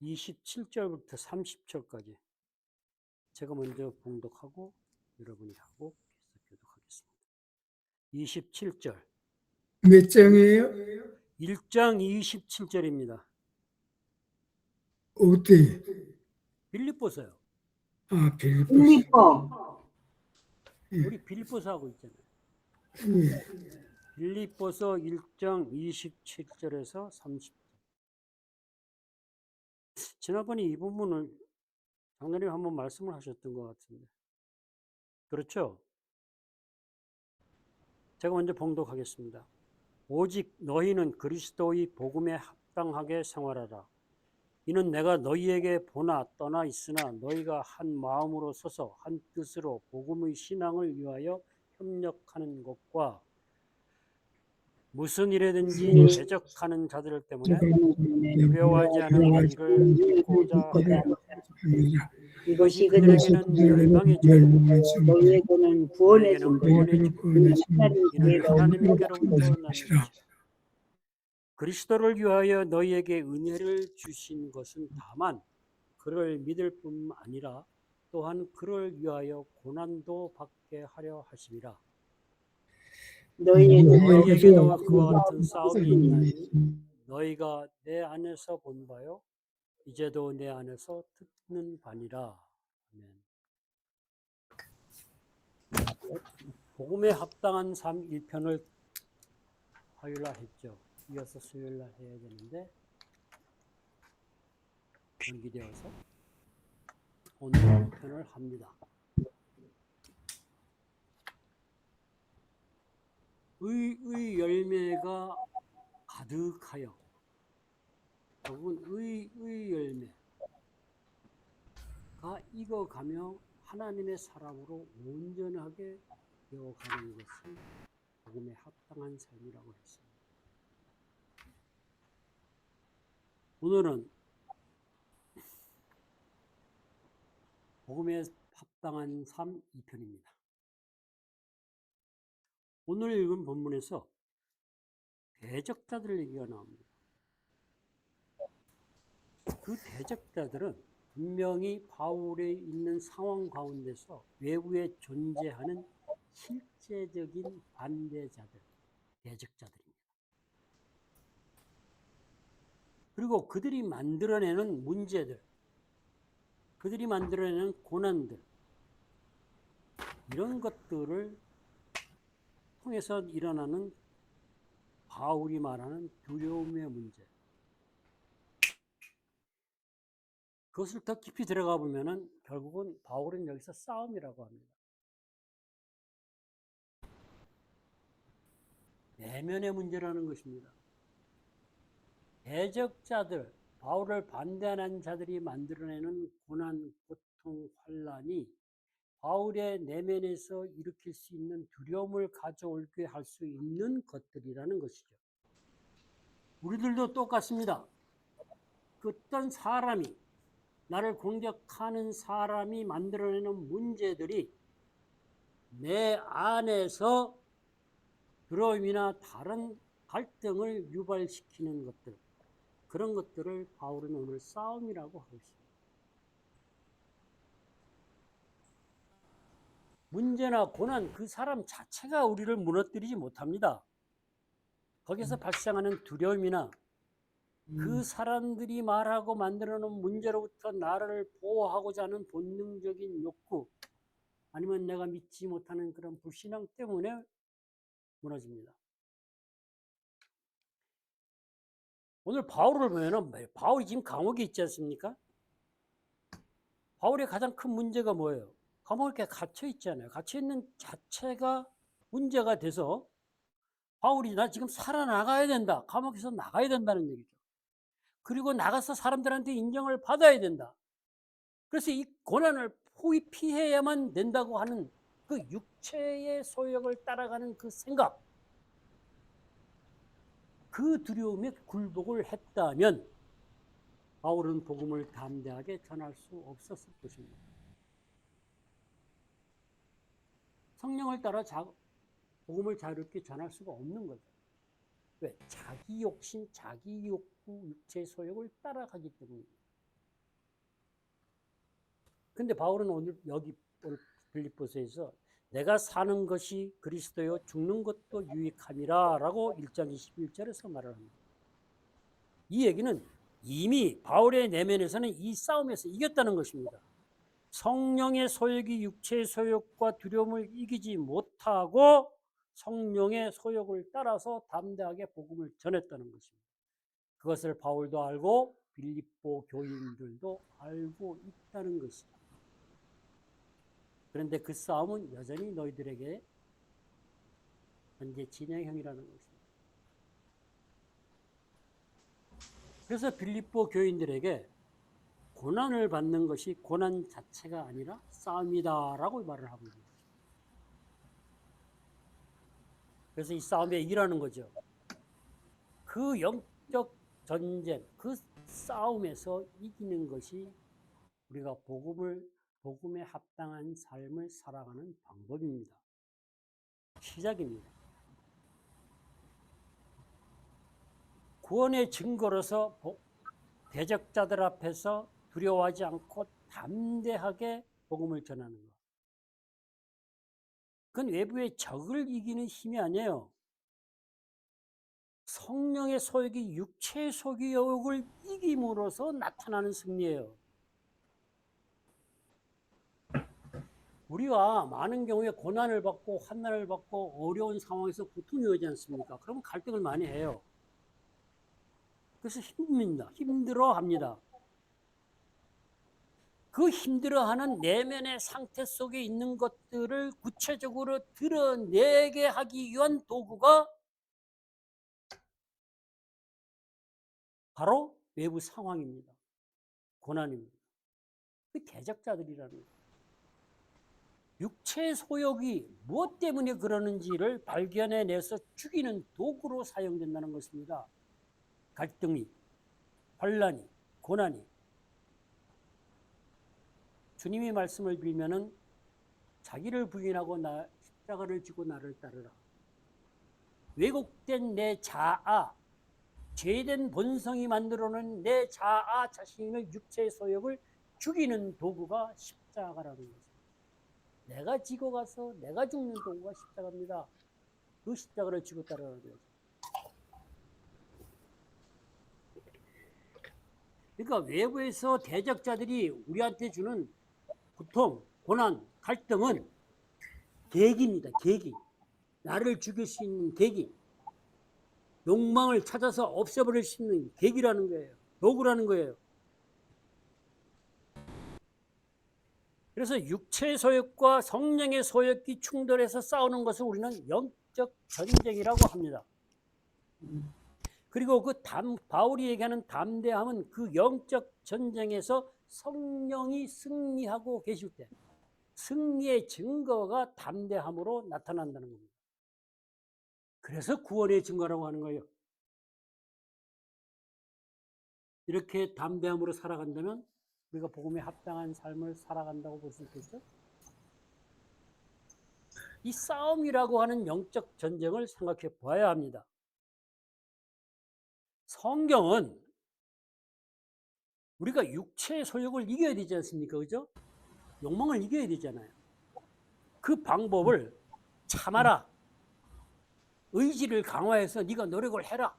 27절부터 30절까지 제가 먼저 봉독하고 여러분이 하고 계속 교독하겠습니다. 27절. 몇 장이에요? 1장 27절입니다. 어디? 빌립보서요. 아, 빌립보서. 빌립보. 우리 빌립보서 하고 있잖아요. 예. 빌립보서 1장 27절에서 30절. 지난번에 이 부분을 장로님 한번 말씀을 하셨던 것 같은데. 그렇죠? 제가 먼저 봉독하겠습니다. 오직 너희는 그리스도의 복음에 합당하게 생활하라. 이는 내가 너희에게 보나 떠나 있으나 너희가 한 마음으로 서서 한 뜻으로 복음의 신앙을 위하여 협력하는 것과 무슨 일에든지 대적하는 자들 때문에 두려워하지 않으며 이를 믿고자 하라. 이것이 그들에게는 열방의 줄, 너희에게는 구원의 너희에게는 구원의 줄, 이는 하나님께로부터 나는 것이라. 그리스도를 위하여 너희에게 은혜를 주신 것은 다만 그를 믿을 뿐 아니라 또한 그를 위하여 고난도 받게 하려 하심이라. 너희에게도 그와 같은 싸움이 있나니 너희가 내 안에서 본 바요 이제도 내 안에서 듣는 바니라. 아멘. 복음에 합당한 삶 1편을 화요일날 했죠. 이어서 수요일날 해야 되는데 연기되어서 오늘 2편을 합니다. 의의 열매가 가득하여, 혹은 의의 열매가 익어가며 하나님의 사람으로 온전하게 되어가는 것을 복음에 합당한 삶이라고 했습니다. 오늘은 복음에 합당한 삶 2편입니다. 오늘 읽은 본문에서 대적자들 얘기가 나옵니다. 그 대적자들은 분명히 바울에 있는 상황 가운데서 외부에 존재하는 실제적인 반대자들, 대적자들입니다. 그리고 그들이 만들어내는 문제들, 그들이 만들어내는 고난들, 이런 것들을 통해서 일어나는 바울이 말하는 두려움의 문제, 그것을 더 깊이 들어가 보면은 결국은 바울은 여기서 싸움이라고 합니다. 내면의 문제라는 것입니다. 대적자들, 바울을 반대하는 자들이 만들어내는 고난, 고통, 환란이 바울의 내면에서 일으킬 수 있는 두려움을 가져올게 할 수 있는 것들이라는 것이죠. 우리들도 똑같습니다. 어떤 사람이, 나를 공격하는 사람이 만들어내는 문제들이 내 안에서 두려움이나 다른 갈등을 유발시키는 것들, 그런 것들을 바울은 오늘 싸움이라고 하고 있습니다. 문제나 고난, 그 사람 자체가 우리를 무너뜨리지 못합니다. 거기서 발생하는 두려움이나 그 사람들이 말하고 만들어놓은 문제로부터 나를 보호하고자 하는 본능적인 욕구, 아니면 내가 믿지 못하는 그런 불신앙 때문에 무너집니다. 오늘 바울을 보면 바울이 지금 감옥에 있지 않습니까? 바울의 가장 큰 문제가 뭐예요? 감옥에 갇혀 있잖아요. 갇혀 있는 자체가 문제가 돼서 바울이 나 지금 살아나가야 된다. 감옥에서 나가야 된다는 얘기죠. 그리고 나가서 사람들한테 인정을 받아야 된다. 그래서 이 고난을 피해야만 된다고 하는 그 육체의 소욕을 따라가는 그 생각, 그 두려움에 굴복을 했다면 바울은 복음을 담대하게 전할 수 없었을 것입니다. 성령을 따라 복음을 자유롭게 전할 수가 없는 거죠. 왜? 자기 욕심, 자기 욕구, 육체의 소욕을 따라가기 때문입니다. 근데 바울은 오늘 여기 빌립보서에서 내가 사는 것이 그리스도요 죽는 것도 유익함이라 라고 1장 21절에서 말을 합니다. 이 얘기는 이미 바울의 내면에서는 이 싸움에서 이겼다는 것입니다. 성령의 소욕이 육체의 소욕과 두려움을 이기지 못하고 성령의 소욕을 따라서 담대하게 복음을 전했다는 것입니다. 그것을 바울도 알고 빌립보 교인들도 알고 있다는 것이죠. 그런데 그 싸움은 여전히 너희들에게 현재 진행형이라는 것입니다. 그래서 빌립보 교인들에게 고난을 받는 것이 고난 자체가 아니라 싸움이다라고 말을 하고 있습니다. 그래서 이 싸움에 이기라는 거죠. 그 영적 전쟁, 그 싸움에서 이기는 것이 우리가 복음에 합당한 삶을 살아가는 방법입니다. 시작입니다. 구원의 증거로서 대적자들 앞에서 두려워하지 않고 담대하게 복음을 전하는 것. 그건 외부의 적을 이기는 힘이 아니에요. 성령의 소욕이 육체의 소욕을 이김으로써 나타나는 승리예요. 우리가 많은 경우에 고난을 받고 환난을 받고 어려운 상황에서 고통이 오지 않습니까? 그러면 갈등을 많이 해요. 그래서 힘들어합니다. 그 힘들어하는 내면의 상태 속에 있는 것들을 구체적으로 드러내게 하기 위한 도구가 바로 외부 상황입니다. 고난입니다. 그 대적자들이라는 거예요. 육체의 소욕이 무엇 때문에 그러는지를 발견해내서 죽이는 도구로 사용된다는 것입니다. 갈등이, 환난이, 고난이. 주님이 말씀을 빌면은 자기를 부인하고 십자가를 지고 나를 따르라. 왜곡된 내 자아, 죄된 본성이 만들어놓은 내 자아 자신의 육체의 소욕을 죽이는 도구가 십자가라는 것입니다. 내가 지고 가서 내가 죽는 도구가 십자가입니다. 그 십자가를 지고 따르라는 거죠. 그러니까 외부에서 대적자들이 우리한테 주는 고통, 고난, 갈등은 계기입니다. 계기. 나를 죽일 수 있는 계기. 욕망을 찾아서 없애버릴 수 있는 계기라는 거예요. 도구라는 거예요. 그래서 육체의 소욕과 성령의 소욕이 충돌해서 싸우는 것을 우리는 영적 전쟁이라고 합니다. 그리고 바울이 얘기하는 담대함은 그 영적 전쟁에서 성령이 승리하고 계실 때 승리의 증거가 담대함으로 나타난다는 겁니다. 그래서 구원의 증거라고 하는 거예요. 이렇게 담대함으로 살아간다면 우리가 복음에 합당한 삶을 살아간다고 볼 수 있겠죠? 이 싸움이라고 하는 영적 전쟁을 생각해 보아야 합니다. 성경은 우리가 육체의 소욕을 이겨야 되지 않습니까? 그죠? 욕망을 이겨야 되잖아요. 그 방법을 참아라. 의지를 강화해서 네가 노력을 해라.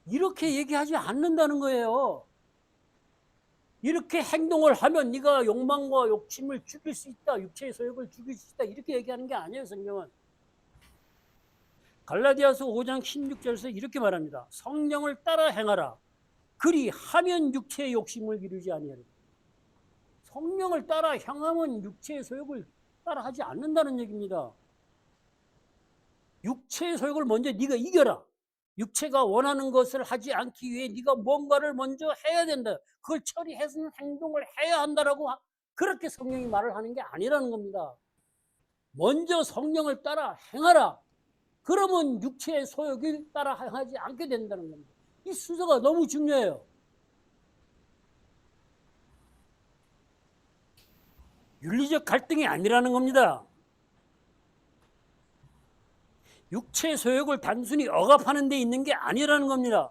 이렇게 얘기하지 않는다는 거예요. 이렇게 행동을 하면 네가 욕망과 욕심을 죽일 수 있다. 육체의 소욕을 죽일 수 있다. 이렇게 얘기하는 게 아니에요. 성경은. 갈라디아서 5장 16절에서 이렇게 말합니다. 성령을 따라 행하라. 그리하면 육체의 욕심을 이루지 아니하리라. 성령을 따라 행하면 육체의 소욕을 따라 하지 않는다는 얘기입니다. 육체의 소욕을 먼저 네가 이겨라. 육체가 원하는 것을 하지 않기 위해 네가 뭔가를 먼저 해야 된다. 그걸 처리해서 행동을 해야 한다라고 그렇게 성령이 말을 하는 게 아니라는 겁니다. 먼저 성령을 따라 행하라. 그러면 육체의 소욕을 따라 행하지 않게 된다는 겁니다. 이 순서가 너무 중요해요. 윤리적 갈등이 아니라는 겁니다. 육체의 소욕을 단순히 억압하는 데 있는 게 아니라는 겁니다.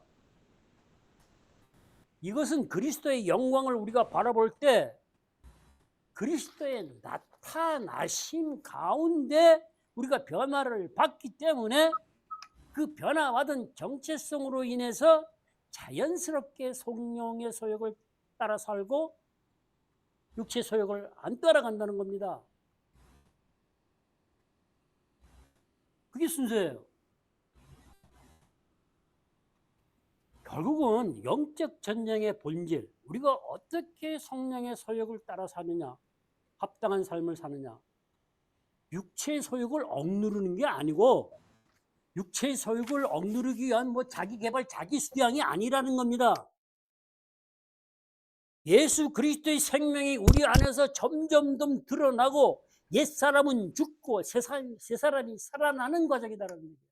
이것은 그리스도의 영광을 우리가 바라볼 때 그리스도의 나타나심 가운데 우리가 변화를 받기 때문에 그 변화받은 정체성으로 인해서 자연스럽게 성령의 소욕을 따라 살고 육체 소욕을 안 따라간다는 겁니다. 그게 순서예요. 결국은 영적 전쟁의 본질, 우리가 어떻게 성령의 소욕을 따라 사느냐, 합당한 삶을 사느냐, 육체의 소욕을 억누르는 게 아니고 육체의 소욕을 억누르기 위한 뭐 자기 개발, 자기 수양이 아니라는 겁니다. 예수 그리스도의 생명이 우리 안에서 점점 더 드러나고 옛사람은 죽고 새 사람이 살아나는 과정이다라는 얘기예요.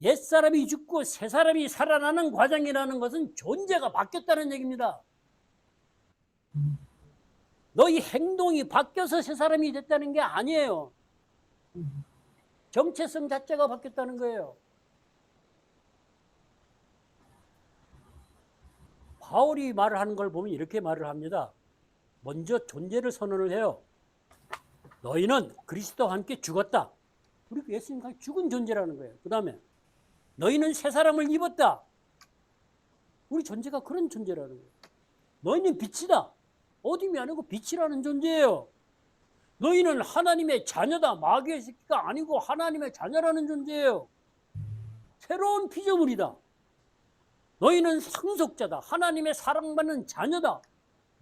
옛사람이 죽고 새 사람이 살아나는 과정이라는 것은 존재가 바뀌었다는 얘기입니다. 너희 행동이 바뀌어서 새 사람이 됐다는 게 아니에요. 정체성 자체가 바뀌었다는 거예요. 바울이 말을 하는 걸 보면 이렇게 말을 합니다. 먼저 존재를 선언을 해요. 너희는 그리스도와 함께 죽었다. 우리 예수님과 죽은 존재라는 거예요. 그 다음에 너희는 새 사람을 입었다. 우리 존재가 그런 존재라는 거예요. 너희는 빛이다. 어둠이 아니고 빛이라는 존재예요. 너희는 하나님의 자녀다. 마귀의 새끼가 아니고 하나님의 자녀라는 존재예요. 새로운 피조물이다. 너희는 상속자다. 하나님의 사랑받는 자녀다.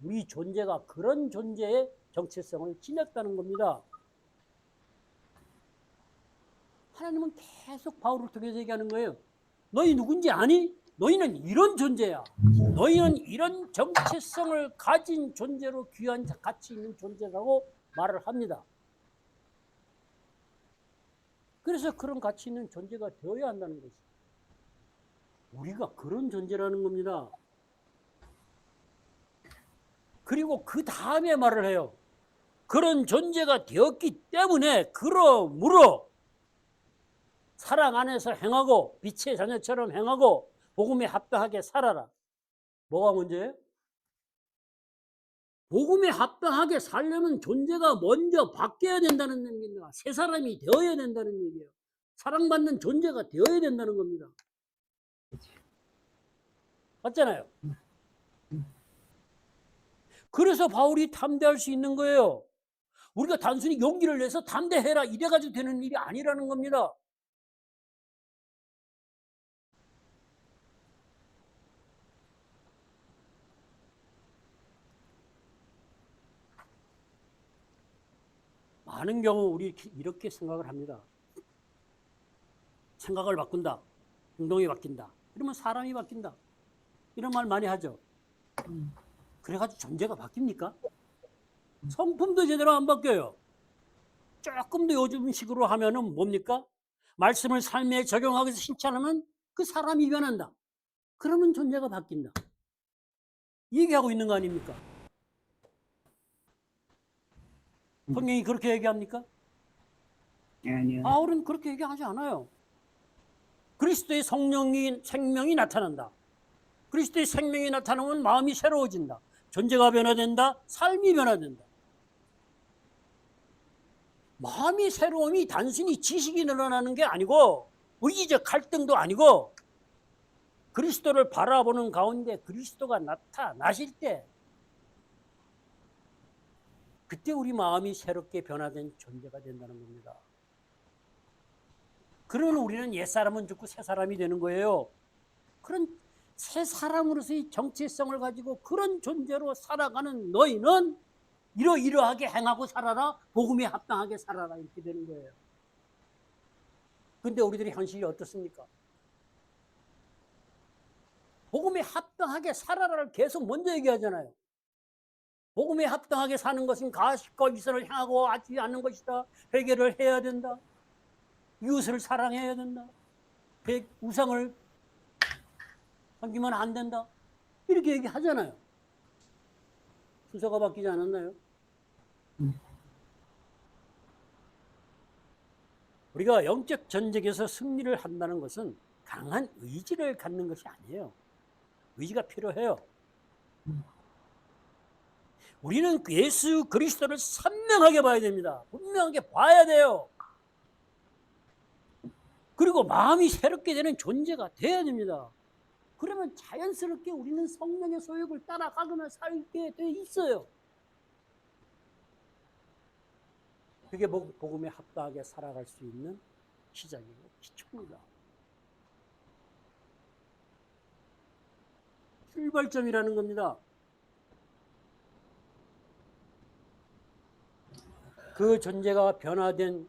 우리 존재가 그런 존재의 정체성을 지녔다는 겁니다. 하나님은 계속 바울을 통해서 얘기하는 거예요. 너희 누군지 아니? 너희는 이런 존재야. 너희는 이런 정체성을 가진 존재로 귀한 가치 있는 존재라고 말을 합니다. 그래서 그런 가치 있는 존재가 되어야 한다는 것이죠. 우리가 그런 존재라는 겁니다. 그리고 그 다음에 말을 해요. 그런 존재가 되었기 때문에 그러므로 사랑 안에서 행하고 빛의 자녀처럼 행하고 복음에 합당하게 살아라. 뭐가 문제예요? 복음에 합당하게 살려면 존재가 먼저 바뀌어야 된다는 얘기입니다. 새 사람이 되어야 된다는 얘기예요. 사랑받는 존재가 되어야 된다는 겁니다. 맞잖아요. 그래서 바울이 담대할 수 있는 거예요. 우리가 단순히 용기를 내서 담대해라 이래가지고 되는 일이 아니라는 겁니다. 많은 경우 우리 이렇게 생각을 합니다. 생각을 바꾼다. 행동이 바뀐다. 이러면 사람이 바뀐다. 이런 말 많이 하죠. 그래가지고 존재가 바뀝니까? 성품도 제대로 안 바뀌어요. 조금 더 요즘식으로 하면은 뭡니까? 말씀을 삶에 적용하기 위해서 실천하면 그 사람이 변한다. 그러면 존재가 바뀐다. 얘기하고 있는 거 아닙니까? 성경이 그렇게 얘기합니까? 아니요. 바울은 그렇게 얘기하지 않아요. 그리스도의 생명이 나타난다. 그리스도의 생명이 나타나면 마음이 새로워진다. 존재가 변화된다. 삶이 변화된다. 마음이 새로움이 단순히 지식이 늘어나는 게 아니고 의지적 갈등도 아니고 그리스도를 바라보는 가운데 그리스도가 나타나실 때 그때 우리 마음이 새롭게 변화된 존재가 된다는 겁니다. 그러면 우리는 옛사람은 죽고 새 사람이 되는 거예요. 그런 새 사람으로서의 정체성을 가지고 그런 존재로 살아가는 너희는 이러이러하게 행하고 살아라. 복음에 합당하게 살아라. 이렇게 되는 거예요. 근데 우리들의 현실이 어떻습니까? 복음에 합당하게 살아라를 계속 먼저 얘기하잖아요. 복음에 합당하게 사는 것은 가식과 위선을 향하고 하지 않는 것이다. 회개를 해야 된다. 이웃을 사랑해야 된다. 우상을 섬기면 안 된다. 이렇게 얘기하잖아요. 순서가 바뀌지 않았나요? 우리가 영적 전쟁에서 승리를 한다는 것은 강한 의지를 갖는 것이 아니에요. 의지가 필요해요. 우리는 예수 그리스도를 선명하게 봐야 됩니다. 분명하게 봐야 돼요. 그리고 마음이 새롭게 되는 존재가 돼야 됩니다. 그러면 자연스럽게 우리는 성령의 소욕을 따라가거나 살게 돼 있어요. 그게 복음에 합당하게 살아갈 수 있는 시작이고 기초입니다. 출발점이라는 겁니다. 그 존재가 변화된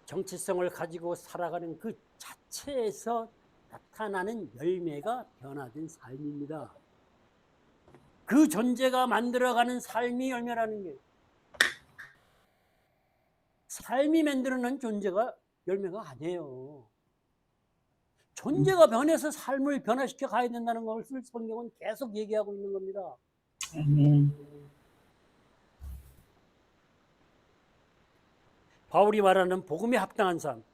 정체성을 가지고 살아가는 그 자체에서 나타나는 열매가 변화된 삶입니다. 그 존재가 만들어가는 삶이 열매라는 게, 삶이 만들어낸 존재가 열매가 아니에요. 존재가 변해서 삶을 변화시켜 가야 된다는 것을 성경은 계속 얘기하고 있는 겁니다. 아멘. 바울이 말하는 복음에 합당한 삶,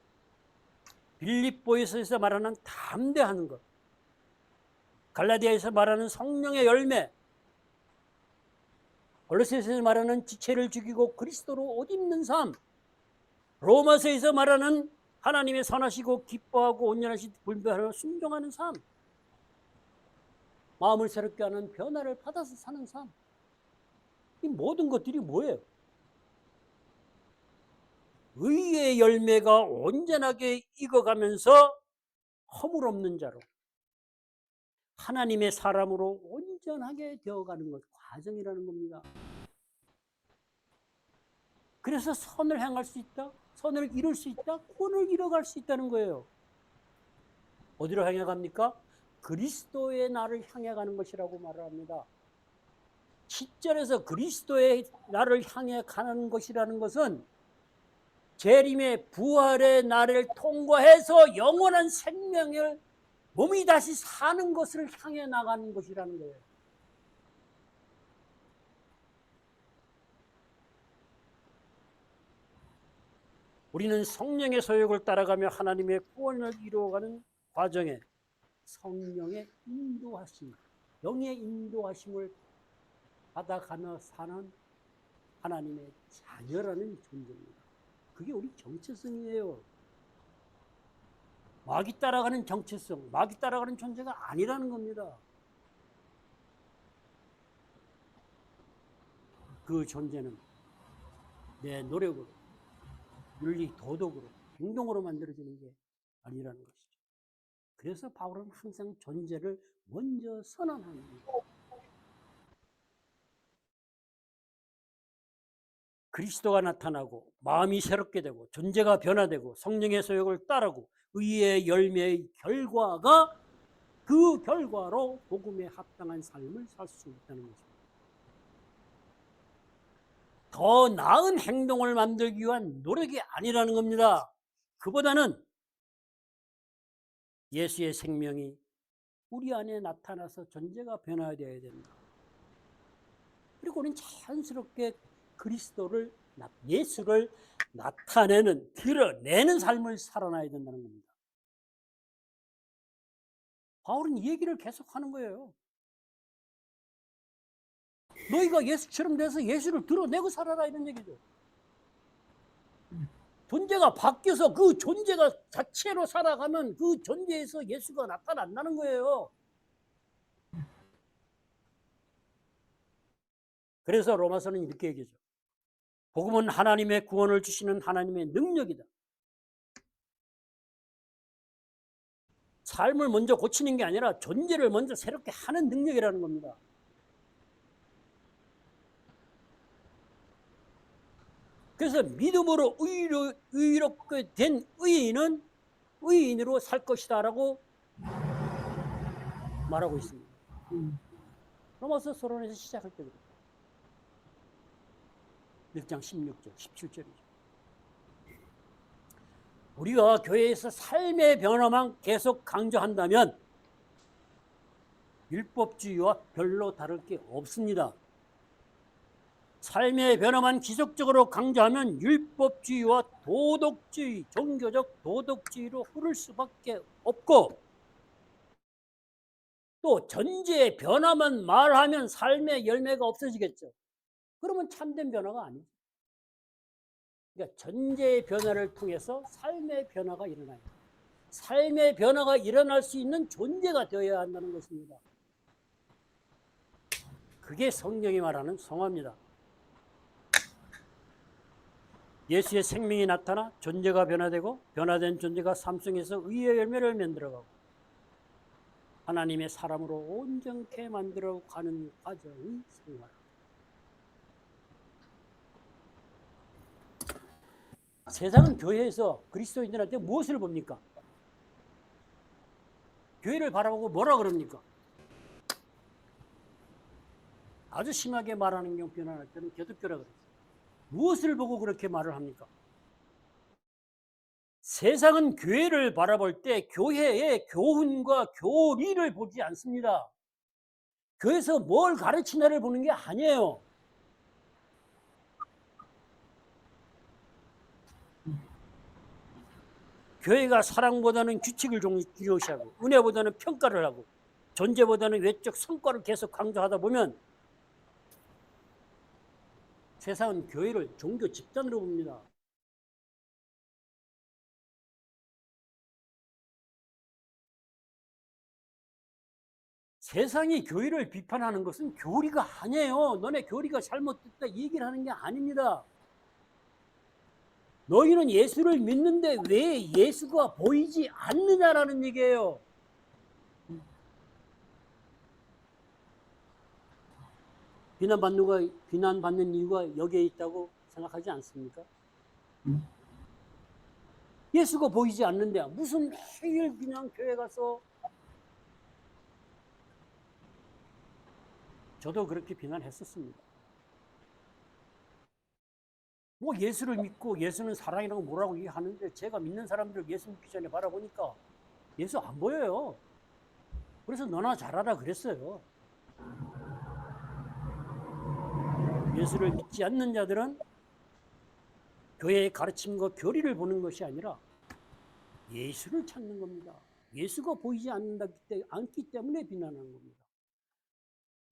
빌립보에서 말하는 담대한 것, 갈라디아에서 말하는 성령의 열매, 골로새서에서 말하는 지체를 죽이고 그리스도로 옷 입는 삶, 로마서에서 말하는 하나님의 선하시고 기뻐하고 온전하시 불변하고 순종하는 삶, 마음을 새롭게 하는 변화를 받아서 사는 삶, 이 모든 것들이 뭐예요? 의의 열매가 온전하게 익어가면서 허물 없는 자로 하나님의 사람으로 온전하게 되어가는 것, 과정이라는 겁니다. 그래서 선을 행할 수 있다, 선을 이룰 수 있다, 구원을 이뤄갈 수 있다는 거예요. 어디로 향해 갑니까? 그리스도의 나를 향해 가는 것이라고 말을 합니다. 10절에서 그리스도의 나를 향해 가는 것이라는 것은 재림의 부활의 날을 통과해서 영원한 생명을 몸이 다시 사는 것을 향해 나가는 것이라는 거예요. 우리는 성령의 소욕을 따라가며 하나님의 구원을 이루어가는 과정에 성령의 인도하심, 영의 인도하심을 받아가며 사는 하나님의 자녀라는 존재입니다. 그게 우리 정체성이에요. 마귀 따라가는 정체성, 마귀 따라가는 존재가 아니라는 겁니다. 그 존재는 내 노력으로, 윤리, 도덕으로, 행동으로 만들어지는 게 아니라는 것이죠. 그래서 바울은 항상 존재를 먼저 선언합니다. 그리스도가 나타나고 마음이 새롭게 되고 존재가 변화되고 성령의 소욕을 따르고 의의 열매의 결과가 그 결과로 복음에 합당한 삶을 살 수 있다는 것입니다. 더 나은 행동을 만들기 위한 노력이 아니라는 겁니다. 그보다는 예수의 생명이 우리 안에 나타나서 존재가 변화되어야 된다. 그리고 우리는 자연스럽게 그리스도를, 예수를 나타내는, 드러내는 삶을 살아나야 된다는 겁니다. 바울은 이 얘기를 계속하는 거예요. 너희가 예수처럼 돼서 예수를 드러내고 살아라, 이런 얘기죠. 존재가 바뀌어서 그 존재가 자체로 살아가면 그 존재에서 예수가 나타난다는 거예요. 그래서 로마서는 이렇게 얘기하죠. 복음은 하나님의 구원을 주시는 하나님의 능력이다. 삶을 먼저 고치는 게 아니라 존재를 먼저 새롭게 하는 능력이라는 겁니다. 그래서 믿음으로 의롭게 된 의인은 의인으로 살 것이다 라고 말하고 있습니다. 로마서 서론에서 시작할 때 1장 16절, 17절이죠. 우리가 교회에서 삶의 변화만 계속 강조한다면 율법주의와 별로 다를 게 없습니다. 삶의 변화만 지속적으로 강조하면 율법주의와 도덕주의, 종교적 도덕주의로 흐를 수밖에 없고, 또 전제의 변화만 말하면 삶의 열매가 없어지겠죠. 그러면 참된 변화가 아니죠. 그러니까 전제의 변화를 통해서 삶의 변화가 일어나요. 삶의 변화가 일어날 수 있는 존재가 되어야 한다는 것입니다. 그게 성경이 말하는 성화입니다. 예수의 생명이 나타나 존재가 변화되고 변화된 존재가 삶 속에서 의의 열매를 만들어가고 하나님의 사람으로 온전케 만들어가는 과정이 성화. 세상은 교회에서 그리스도인들한테 무엇을 봅니까? 교회를 바라보고 뭐라 그럽니까? 아주 심하게 말하는 경우 표현할 때는 개독교라 그랬어요. 무엇을 보고 그렇게 말을 합니까? 세상은 교회를 바라볼 때 교회의 교훈과 교리를 보지 않습니다. 교회에서 뭘 가르치나를 보는 게 아니에요. 교회가 사랑보다는 규칙을 중요시하고 은혜보다는 평가를 하고 존재보다는 외적 성과를 계속 강조하다 보면 세상은 교회를 종교 집단으로 봅니다. 세상이 교회를 비판하는 것은 교리가 아니에요. 너네 교리가 잘못됐다 얘기를 하는 게 아닙니다. 너희는 예수를 믿는데 왜 예수가 보이지 않느냐라는 얘기예요. 비난받는 이유가 여기에 있다고 생각하지 않습니까? 예수가 보이지 않는데 무슨 매일 그냥 교회 가서 저도 그렇게 비난했었습니다. 뭐 예수를 믿고 예수는 사랑이라고 뭐라고 얘기하는데 제가 믿는 사람들 예수 믿기 전에 바라보니까 예수 안 보여요. 그래서 너나 잘하라 그랬어요. 예수를 믿지 않는 자들은 교회의 가르침과 교리를 보는 것이 아니라 예수를 찾는 겁니다. 예수가 보이지 않기 때문에 비난하는 겁니다.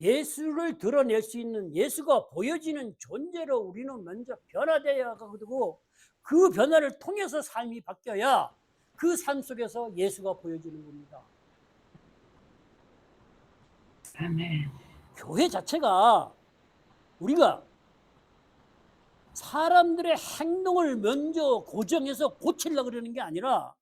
예수를 드러낼 수 있는 예수가 보여지는 존재로 우리는 먼저 변화되어야 하고 그 변화를 통해서 삶이 바뀌어야 그 삶 속에서 예수가 보여지는 겁니다. 아멘. 교회 자체가 우리가 사람들의 행동을 먼저 고정해서 고치려고 그러는 게 아니라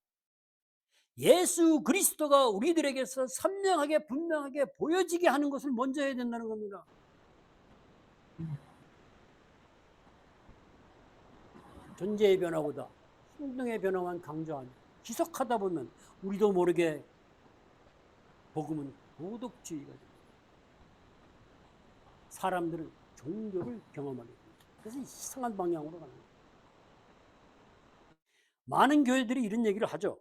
예수 그리스도가 우리들에게서 선명하게 분명하게 보여지게 하는 것을 먼저 해야 된다는 겁니다. 존재의 변화보다 행동의 변화만 강조하는 지속하다 보면 우리도 모르게 복음은 도덕주의가 됩니다. 사람들은 종교를 경험하게 됩니다. 그래서 이상한 방향으로 가는 거예요. 많은 교회들이 이런 얘기를 하죠.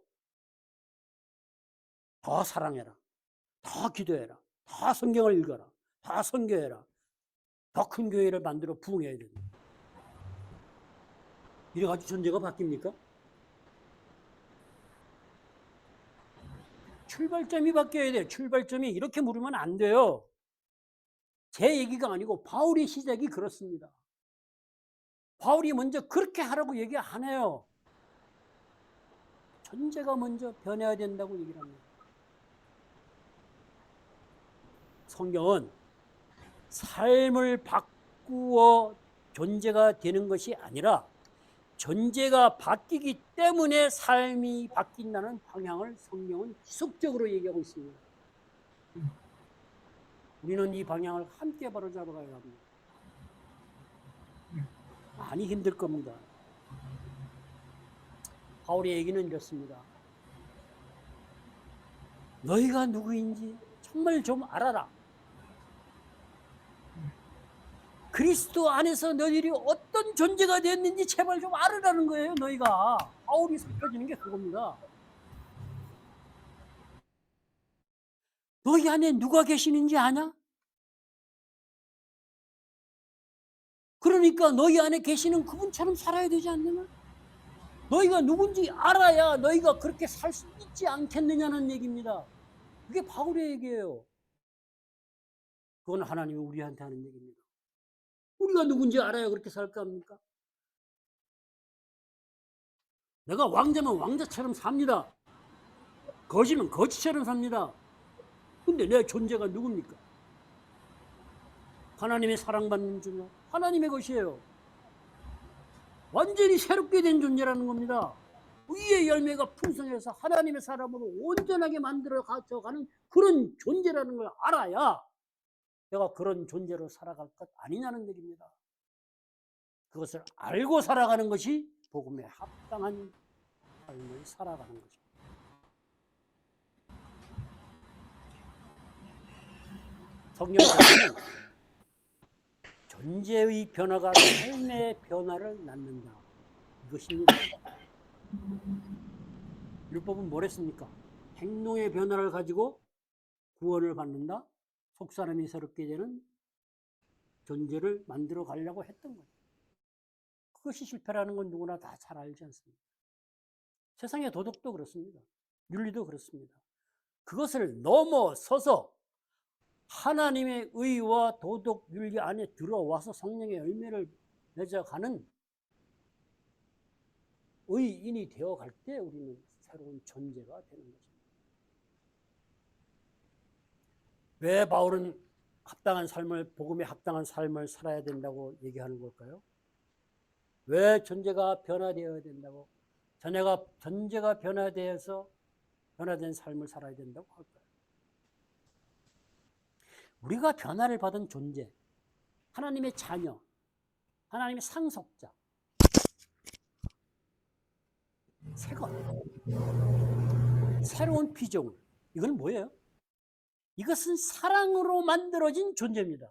더 사랑해라. 더 기도해라. 더 성경을 읽어라. 더 선교해라. 더 큰 교회를 만들어 부흥해야 된다. 이래가지고 존재가 바뀝니까? 출발점이 바뀌어야 돼요. 출발점이 이렇게 물으면 안 돼요. 제 얘기가 아니고 바울의 시작이 그렇습니다. 바울이 먼저 그렇게 하라고 얘기 안 해요. 존재가 먼저 변해야 된다고 얘기를 합니다. 성경은 삶을 바꾸어 존재가 되는 것이 아니라 존재가 바뀌기 때문에 삶이 바뀐다는 방향을 성경은 지속적으로 얘기하고 있습니다. 우리는 이 방향을 함께 바로잡아가야 합니다. 많이 힘들 겁니다. 바울의 얘기는 이렇습니다. 너희가 누구인지 정말 좀 알아라. 그리스도 안에서 너희들이 어떤 존재가 되었는지 제발 좀 알으라는 거예요. 너희가. 바울이 살펴주는 게 그겁니다. 너희 안에 누가 계시는지 아냐? 그러니까 너희 안에 계시는 그분처럼 살아야 되지 않느냐? 너희가 누군지 알아야 너희가 그렇게 살 수 있지 않겠느냐는 얘기입니다. 그게 바울의 얘기예요. 그건 하나님이 우리한테 하는 얘기입니다. 우리가 누군지 알아야 그렇게 살까 합니까? 내가 왕자면 왕자처럼 삽니다. 거지면 거지처럼 삽니다. 근데 내 존재가 누굽니까? 하나님의 사랑받는 존재, 하나님의 것이에요. 완전히 새롭게 된 존재라는 겁니다. 의의 열매가 풍성해서 하나님의 사람으로 온전하게 만들어 가져가는 그런 존재라는 걸 알아야 내가 그런 존재로 살아갈 것 아니냐는 얘기입니다. 그것을 알고 살아가는 것이 복음에 합당한 삶을 살아가는 것입니다. 성경에서는 존재의 변화가 삶의 변화를 낳는다. 이것입니다. 율법은 뭘 했습니까? 행동의 변화를 가지고 구원을 받는다. 속사람이 새롭게 되는 존재를 만들어 가려고 했던 거예요. 그것이 실패라는 건 누구나 다 잘 알지 않습니까? 세상의 도덕도 그렇습니다. 윤리도 그렇습니다. 그것을 넘어서서 하나님의 의와 도덕, 윤리 안에 들어와서 성령의 열매를 맺어가는 의인이 되어갈 때 우리는 새로운 존재가 되는 것입니다. 왜 바울은 합당한 삶을, 복음에 합당한 삶을 살아야 된다고 얘기하는 걸까요? 왜 존재가 변화되어야 된다고, 존재가 변화되어서 변화된 삶을 살아야 된다고 할까요? 우리가 변화를 받은 존재, 하나님의 자녀, 하나님의 상속자, 새것, 새로운 피조물, 이건 뭐예요? 이것은 사랑으로 만들어진 존재입니다.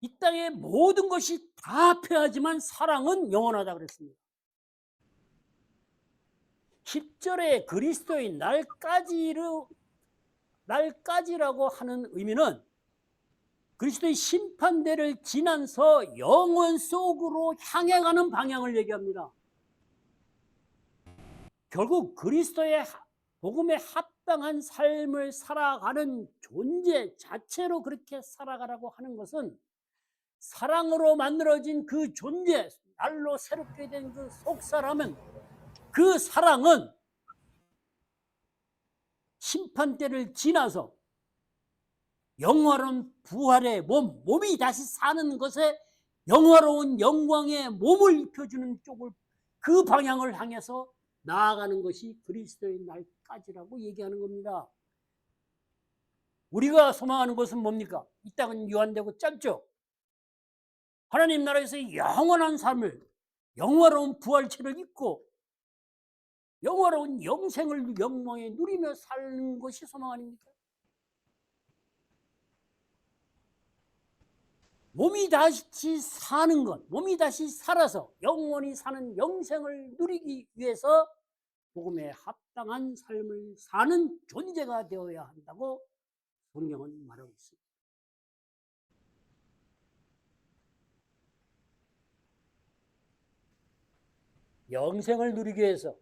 이 땅의 모든 것이 다 패하지만 사랑은 영원하다 그랬습니다. 10절에 그리스도의 날까지라고 하는 의미는 그리스도의 심판대를 지나서 영원 속으로 향해 가는 방향을 얘기합니다. 결국 그리스도의 복음에 합당한 삶을 살아가는 존재 자체로 그렇게 살아가라고 하는 것은 사랑으로 만들어진 그 존재, 날로 새롭게 된 그 속사람은, 그 사랑은 심판대를 지나서 영화로운 부활의 몸이 다시 사는 것에 영화로운 영광의 몸을 입혀주는 쪽을, 그 방향을 향해서 나아가는 것이 그리스도의 날까지라고 얘기하는 겁니다. 우리가 소망하는 것은 뭡니까? 이 땅은 유한되고 짧죠. 하나님 나라에서 영원한 삶을, 영화로운 부활체를 입고 영화로운 영생을 영광에 누리며 사는 것이 소망 아닙니까? 몸이 다시 사는 것, 몸이 다시 살아서 영원히 사는 영생을 누리기 위해서 복음에 합당한 삶을 사는 존재가 되어야 한다고 성경은 말하고 있습니다. 영생을 누리기 위해서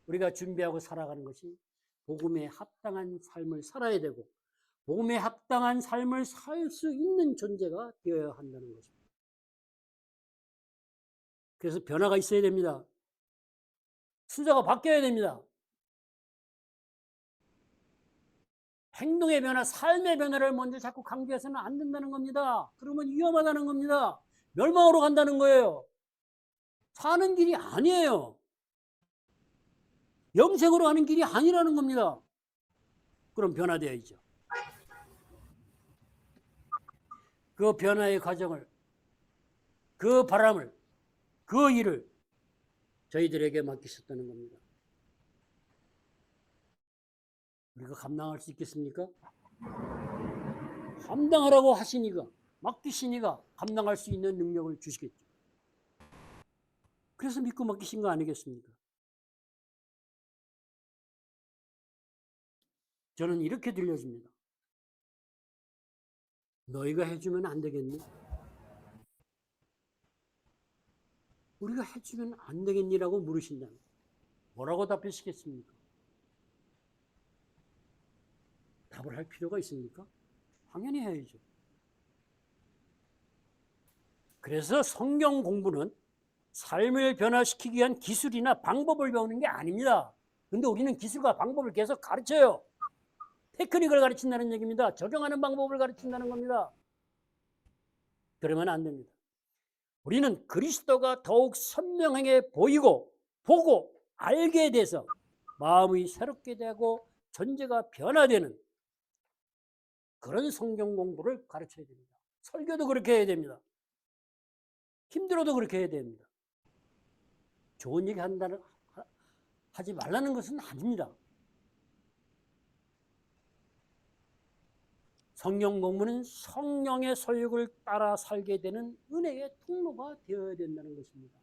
우리가 준비하고 살아가는 것이 복음에 합당한 삶을 살아야 되고, 복음에 합당한 삶을 살 수 있는 존재가 되어야 한다는 것입니다. 그래서 변화가 있어야 됩니다. 수저가 바뀌어야 됩니다. 행동의 변화, 삶의 변화를 먼저 자꾸 강조해서는 안 된다는 겁니다. 그러면 위험하다는 겁니다. 멸망으로 간다는 거예요. 사는 길이 아니에요. 영생으로 가는 길이 아니라는 겁니다. 그럼 변화되어야죠. 그 변화의 과정을, 그 바람을, 그 일을 저희들에게 맡기셨다는 겁니다. 우리가 감당할 수 있겠습니까? 감당하라고 하시니까, 맡기시니까 감당할 수 있는 능력을 주시겠죠. 그래서 믿고 맡기신 거 아니겠습니까? 저는 이렇게 들려집니다. 너희가 해주면 안 되겠니? 우리가 해주면 안 되겠니라고 물으신다면 뭐라고 답하시겠습니까? 답을 할 필요가 있습니까? 당연히 해야죠. 그래서 성경 공부는 삶을 변화시키기 위한 기술이나 방법을 배우는 게 아닙니다. 근데 우리는 기술과 방법을 계속 가르쳐요. 테크닉을 가르친다는 얘기입니다. 적용하는 방법을 가르친다는 겁니다. 그러면 안 됩니다. 우리는 그리스도가 더욱 선명하게 보이고 보고 알게 돼서 마음이 새롭게 되고 존재가 변화되는 그런 성경 공부를 가르쳐야 됩니다. 설교도 그렇게 해야 됩니다. 힘들어도 그렇게 해야 됩니다. 좋은 얘기 하지 말라는 것은 아닙니다. 성경 공부는 성령의 소욕을 따라 살게 되는 은혜의 통로가 되어야 된다는 것입니다.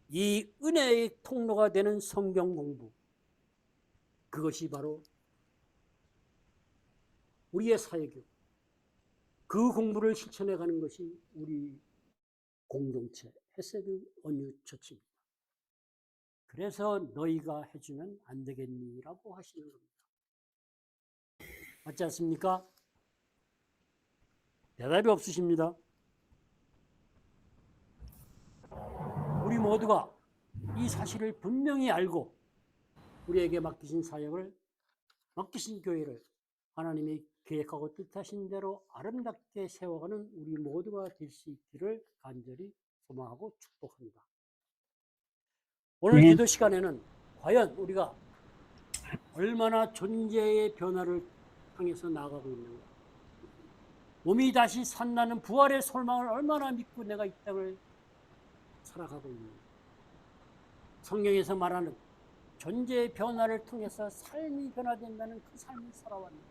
이 은혜의 통로가 되는 성경 공부, 그것이 바로 우리의 사역이요. 그 공부를 실천해 가는 것이 우리 공동체 헤세드 온유 처치입니다. 그래서 너희가 해주면 안 되겠니라고 하시는 겁니다. 맞지 않습니까? 대답이 없으십니다. 우리 모두가 이 사실을 분명히 알고 우리에게 맡기신 사역을, 맡기신 교회를 하나님이 계획하고 뜻하신 대로 아름답게 세워가는 우리 모두가 될 수 있기를 간절히 소망하고 축복합니다. 오늘 네. 기도 시간에는 과연 우리가 얼마나 존재의 변화를 향해서 나아가고 있는가, 몸이 다시 산다는 부활의 소망을 얼마나 믿고 내가 이 땅을 살아가고 있는가, 성경에서 말하는 존재의 변화를 통해서 삶이 변화된다는 그 삶을 살아왔는가,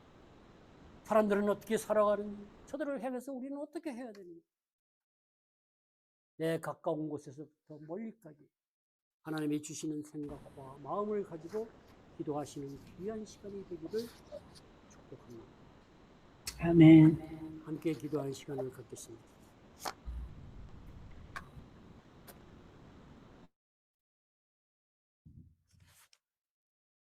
사람들은 어떻게 살아가는지, 저들을 향해서 우리는 어떻게 해야 되는가, 내 가까운 곳에서부터 멀리까지 하나님이 주시는 생각과 마음을 가지고 기도하시는 귀한 시간이 되기를 축복합니다. 아멘. 함께 기도하는 시간을 갖겠습니다.